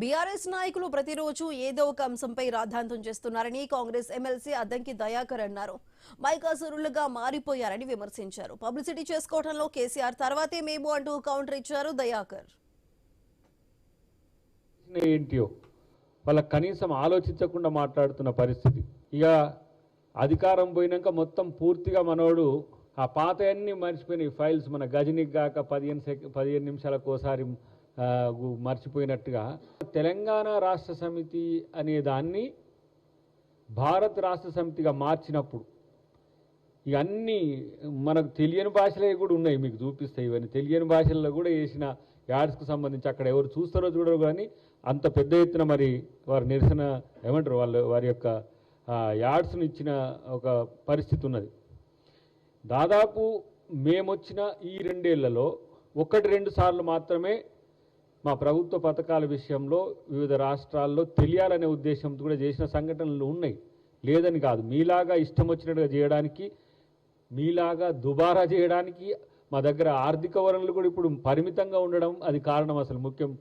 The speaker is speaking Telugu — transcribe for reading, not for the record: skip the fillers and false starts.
బీఆర్ఎస్ నాయకులు ప్రతిరోజు ఏదో ఒక అంశంపై రాద్ధాంతం చేస్తున్నారని కాంగ్రెస్ ఎమ్మెల్సీ అద్దంకి దయాకర్ అన్నారు. మైకాసురులుగా మారిపోయారని విమర్శించారు. పబ్లిసిటీ చేసుకోవడంలో కేసీఆర్ తర్వాతే మేము అంటూ కౌంటర్ ఇచ్చారు దయాకర్. ఏంటియో వాళ్ళ కనీసం ఆలోచించకుండా మాట్లాడుతున్న పరిస్థితి. ఇక అధికారం పోయినాక మొత్తం పూర్తిగా మనోడు ఆ పాత అన్ని మర్చిపోయినాయి ఫైల్స్. మన గజనికి గాక 15 నిమిషాలకు ఒకసారి మర్చిపోయినట్టుగా తెలంగాణ రాష్ట్ర సమితి అనే దాన్ని భారత్ రాష్ట్ర సమితిగా మార్చినప్పుడు ఇవన్నీ మనకు తెలియని భాషలే కూడా ఉన్నాయి. మీకు చూపిస్తాయి ఇవన్నీ తెలియని భాషల్లో కూడా వేసిన యాడ్స్కు సంబంధించి అక్కడ ఎవరు చూస్తారో చూడరు, కానీ అంత పెద్ద ఎత్తున మరి వారి నిరసన ఏమంటారు వారి యొక్క యాడ్స్ను ఇచ్చిన ఒక పరిస్థితి ఉన్నది. దాదాపు మేమొచ్చిన ఈ 2 ఏళ్లలో 1-2 సార్లు మాత్రమే మా ప్రభుత్వ పథకాల విషయంలో వివిధ రాష్ట్రాల్లో తెలియాలనే ఉద్దేశంతో కూడా చేసిన సంఘటనలు ఉన్నాయి, లేదని కాదు. మీలాగా ఇష్టం వచ్చినట్టుగా చేయడానికి, మీలాగా దుబారా చేయడానికి మా దగ్గర ఆర్థిక వనరులు కూడా ఇప్పుడు పరిమితంగా ఉండడం అది కారణం. అసలు ముఖ్యం